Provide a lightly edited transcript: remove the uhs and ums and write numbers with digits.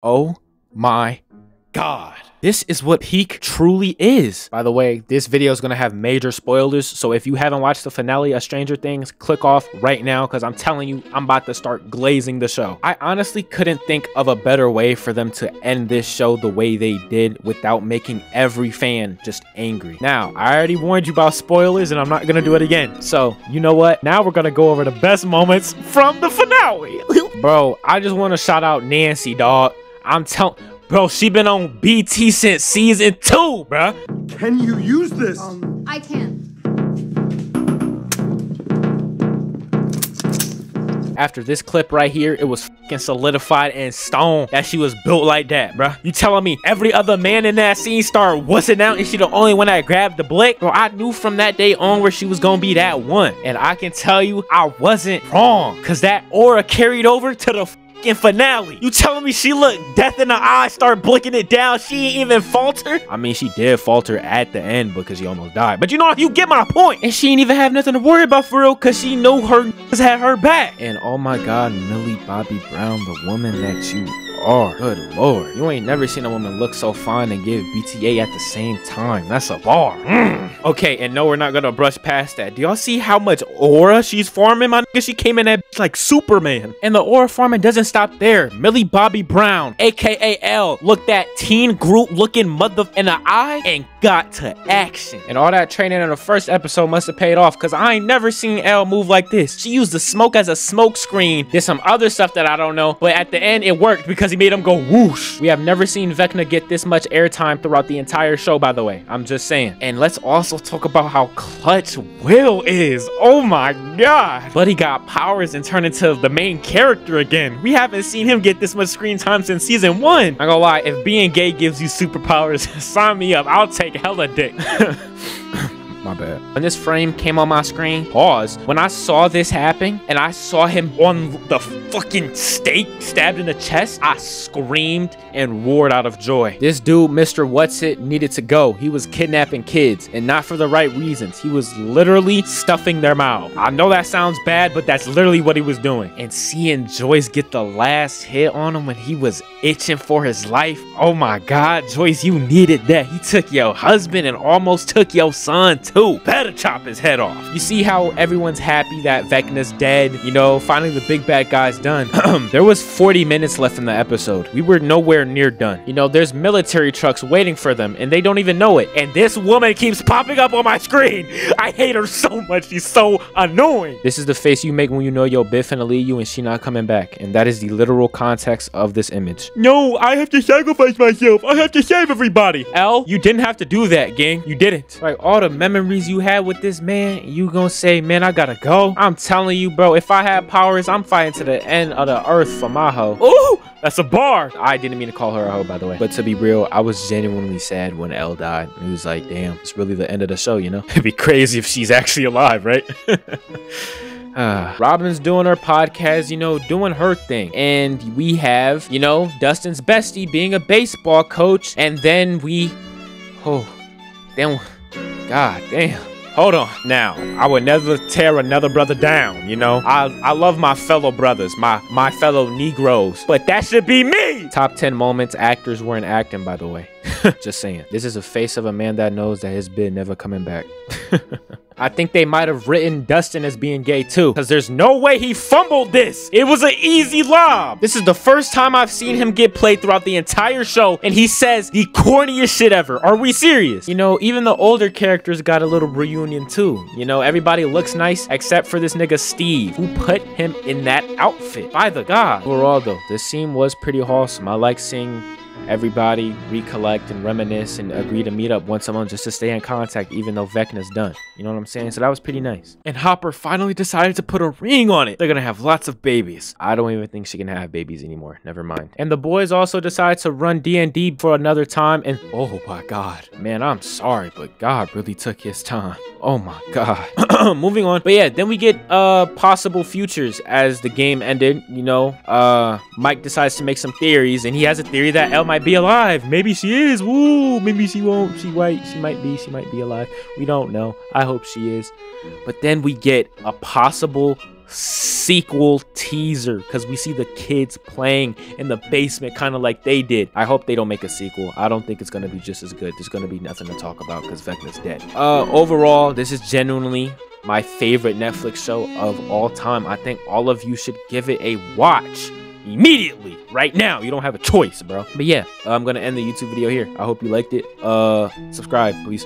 Oh my God. This is what peak truly is. By the way, this video is going to have major spoilers, so if you haven't watched the finale of Stranger Things, click off right now because I'm telling you, I'm about to start glazing the show. I honestly couldn't think of a better way for them to end this show the way they did without making every fan just angry. Now, I already warned you about spoilers and I'm not going to do it again. So, you know what? Now we're going to go over the best moments from the finale. Bro, I just want to shout out Nancy, dog. I'm telling... Bro, she been on BT since season 2, bruh. Can you use this? I can. After this clip right here, it was fucking solidified in stone that she was built like that, bruh. You telling me every other man in that scene started wussing out and she the only one that grabbed the blick? Bro, I knew from that day on where she was gonna be that one. And I can tell you, I wasn't wrong. Because that aura carried over to the finale. You telling me she looked death in the eye, start blinking it down, she ain't even falter? I mean, she did falter at the end because she almost died, but you know, you get my point. And she ain't even have nothing to worry about for real because she know her had her back. And oh my God, Millie Bobby Brown, the woman that you are. Good Lord, you ain't never seen a woman look so fine and give BTA at the same time. That's a bar. Okay, and no, we're not gonna brush past that. Do y'all see how much aura she's farming, my nigga? She came in that like Superman. And the aura farming doesn't stop there. Millie Bobby Brown, aka L, looked that teen group looking mother in the eye and got to action. And all that training in the first episode must have paid off because I ain't never seen L move like this. She used the smoke as a smoke screen. Did some other stuff that I don't know, but at the end it worked because he made him go whoosh. We have never seen Vecna get this much airtime throughout the entire show, by the way. I'm just saying. And let's also talk about how clutch Will is. Oh my God. But he got powers and turned into the main character again. We haven't seen him get this much screen time since season 1. Not gonna lie, if being gay gives you superpowers, sign me up. I'll take hella dick. My bad. When this frame came on my screen, pause. When I saw this happen and I saw him on the fucking stake stabbed in the chest, I screamed and roared out of joy. This dude, Mr. Whatsit, needed to go. He was kidnapping kids and not for the right reasons. He was literally stuffing their mouth. I know that sounds bad, but that's literally what he was doing. And seeing Joyce get the last hit on him when he was itching for his life. Oh my God, Joyce, you needed that. He took your husband and almost took your son too. Better chop his head off. You see how everyone's happy that Vecna's dead? You know, finally the big bad guy's done. There was 40 minutes left in the episode. We were nowhere near done. You know, there's military trucks waiting for them and they don't even know it. And this woman keeps popping up on my screen. I hate her so much. She's so annoying. This is the face you make when you know your Biff finna leave you and she not coming back. And that is the literal context of this image. No, I have to sacrifice myself. I have to save everybody. L, you didn't have to do that, gang. You didn't. Like all the memories you had with this man, you gonna say, man, I gotta go? I'm telling you, bro, if I had powers, I'm fighting to the end of the earth for my hoe. Ooh, that's a bar. I didn't mean to call her a hoe, by the way. But to be real, I was genuinely sad when Elle died. It was like, damn, it's really the end of the show, you know? It'd be crazy if she's actually alive, right? Robin's doing her podcast, you know, doing her thing. And we have, you know, Dustin's bestie being a baseball coach. And then we... Oh, damn. God damn. Hold on. Now, I would never tear another brother down, you know? I love my fellow brothers, my fellow Negroes, but that should be me! Top 10 moments actors weren't acting, by the way. Just saying. This is a face of a man that knows that his bid never coming back. I think they might have written Dustin as being gay too, because there's no way he fumbled this. It was an easy lob. This is the first time I've seen him get played throughout the entire show, and he says the corniest shit ever. Are we serious? You know, even the older characters got a little reunion too. You know, everybody looks nice except for this nigga Steve, who put him in that outfit. By the God. Overall though, this scene was pretty wholesome. I like seeing everybody recollect and reminisce and agree to meet up once a month just to stay in contact even though Vecna's done. You know what I'm saying? So that was pretty nice. And Hopper finally decided to put a ring on it. They're gonna have lots of babies. I don't even think she can have babies anymore. Never mind. And the boys also decided to run D&D for another time and oh my God. Man, I'm sorry, but God really took his time. Oh my God. Moving on. But yeah, then we get possible futures as the game ended. You know, Mike decides to make some theories and he has a theory that Elle might be alive. Maybe she is. Woo. Maybe she won't. She white. She might be alive. We don't know. I hope she is. But then we get a possible sequel teaser because we see the kids playing in the basement kind of like they did. I hope they don't make a sequel. I don't think it's going to be just as good. There's going to be nothing to talk about because Vecna's dead. Overall, this is genuinely my favorite Netflix show of all time. I think all of you should give it a watch immediately, right now. You don't have a choice, bro. But yeah, I'm gonna end the YouTube video here. I hope you liked it. Subscribe, please.